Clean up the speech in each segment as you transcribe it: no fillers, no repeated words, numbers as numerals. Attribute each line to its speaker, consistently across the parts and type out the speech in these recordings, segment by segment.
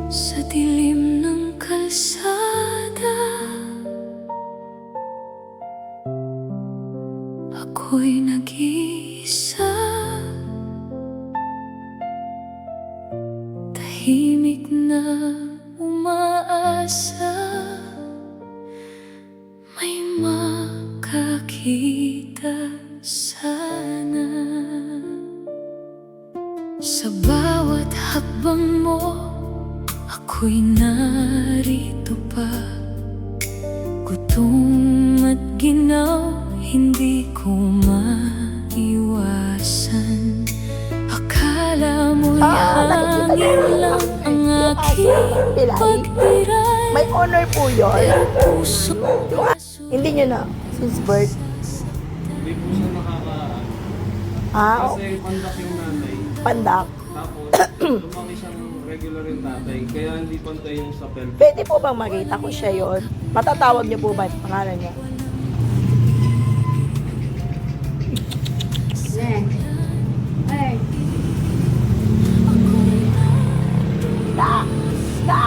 Speaker 1: Sa dilim ng kalsada, ako'y nag-iisa. Tahimik na umaasa, may makakita sana. Sa bawat hakbang mo, ako'y narito pa. Gutom at ginaw, hindi ko maiwasan. Akala mo'y hangin lang ang aking pagbiray,
Speaker 2: May honor po yun.
Speaker 1: pero puso
Speaker 2: Hindi nyo na. Since birth.
Speaker 3: Hindi po siya kasi pandak yung nanay.
Speaker 2: Pandak.
Speaker 3: Tapos, lumaki siyang regular yung tatay. Kaya hindi pantay yung sa pelvic.
Speaker 2: Pwede po bang makita ko siya yun? Matatawag niyo po ba yung pangalan niya? Da! Da!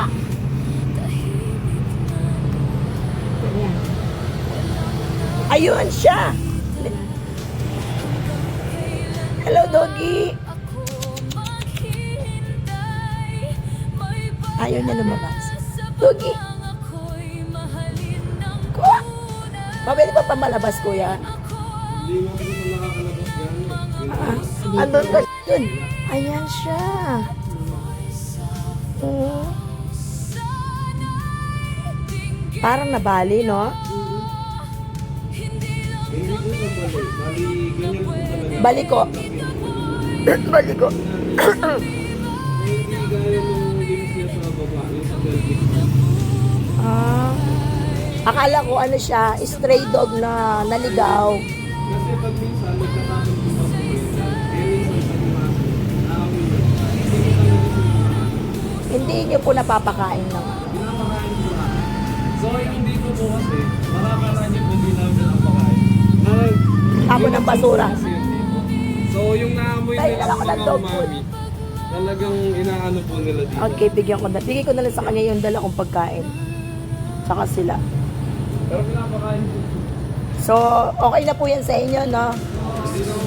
Speaker 2: Ayun siya! Hello, doggy! Ayaw niya lumabas. Doggy! Kuya! Mabili pa pamalabas, kuya?
Speaker 3: Hindi mo kasi kung nakakalabas gano'n.
Speaker 2: Andun ka dun. Ayan siya. Oo. Parang nabali, no?
Speaker 3: Hindi po sa balik. Bali, ganyan po talaga.
Speaker 2: Baliko. Baliko.
Speaker 3: Hindi gaya nung linis niya sa baba, yung sa pelvic.
Speaker 2: Ah. Akala ko ano siya, stray dog na naligaw.
Speaker 3: Kasi pag minsan, nagkakaroon po pa sa kwenta. Eh, minsan sa limas, nakawin na. Hindi ko talaga siya.
Speaker 2: Hindi niyo po napapakain ng
Speaker 3: Pinapakain ko na. So, yung dito po kasi, makakala niyo kung di namin pinapakain.
Speaker 2: Tapon ng basura.
Speaker 3: Kasi yun dito. So, yung naamoy
Speaker 2: Dahil
Speaker 3: nila
Speaker 2: lang ako ng
Speaker 3: mga
Speaker 2: dog food.
Speaker 3: umami, talagang inaano po nila dito.
Speaker 2: Okay, bigay ko na lang sa kanya yung dala kong pagkain. Saka sila.
Speaker 3: Pero pinapakain po.
Speaker 2: So, okay na po yan sa inyo, no?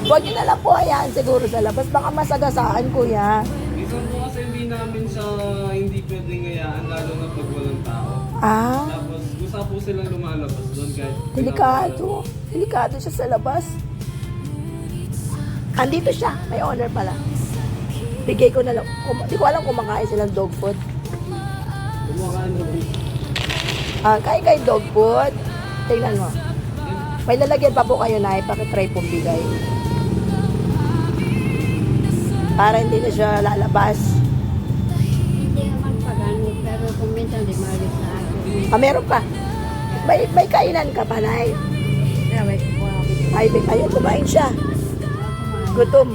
Speaker 2: Huwag niyo na lang po hayaan siguro sa labas. Baka masagasaan, kuya.
Speaker 3: Minsan po kasi hindi namin siya hindi pwedeng ngayaan, lalo na pag walang tao.
Speaker 2: Ah,
Speaker 3: Tapos, gusto po silang lumalabas doon guys.
Speaker 2: delikado. Delikado siya sa labas. Andito siya. May owner pala. Bigay ko na lang. Hindi ko alam kung makain silang dog food.
Speaker 3: Kumakain na po.
Speaker 2: Kain dog food. Tingnan mo. May lalagyan pa po kayo na ipakitry pong bigay. Para hindi na siya lalabas.
Speaker 4: Hindi naman pagano, pero kung minsan di maalis sa akin.
Speaker 2: Meron pa. May kainan ka pa, Nay. Ay, ayun, kumain siya. Gutom.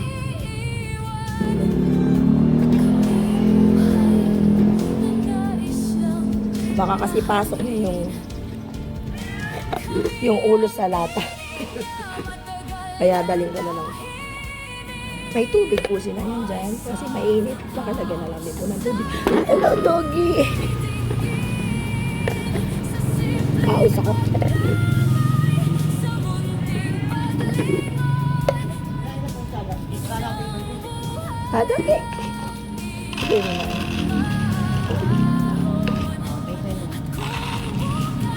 Speaker 2: Baka kasi pasok niya yung ulo sa lata. Kaya daling ko na lang. May tubig po sila yan dyan. Kasi mainit. Baka lagyan na lang din po ng tubig. Hello, doggy! Kaos ako. Doggy!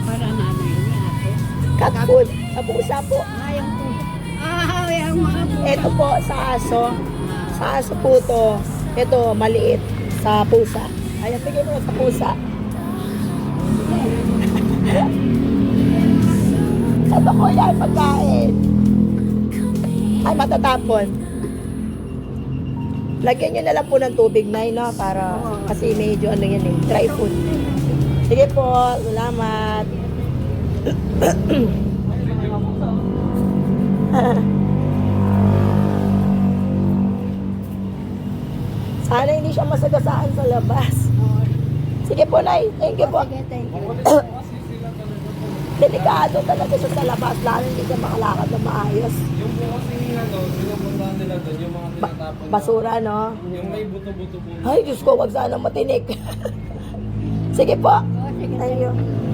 Speaker 4: Para na ano yun, ate.
Speaker 2: Cat food. Sapo-sapo.
Speaker 4: Ayaw po. Ayaw mga po.
Speaker 2: Ito po sa aso. Sa aso po to. Ito, maliit. Sa pusa. Ayan, tigil mo sa pusa. Ito po yan, pagkain. Ay, matatapon. Lagyan nyo na lang po ng tubig na no? Para, kasi medyo ano yan eh, dry food. Sige po, salamat. Sana hindi siya masagasaan sa labas. Sige po, Nay. Thank you po.
Speaker 4: Sige, thank you.
Speaker 3: Kasi sila talaga po.
Speaker 2: Delikado talaga siya sa labas. Lalo hindi siya makalakad na maayos.
Speaker 3: Yung po kasi ano, pinupuntahan nila doon, yung mga tinatapon.
Speaker 2: Basura, no?
Speaker 3: Yung may buto-buto po.
Speaker 2: Ay, Diyos ko, wag sana matinik. Sige po.
Speaker 4: Oh, sige.
Speaker 2: Thank you.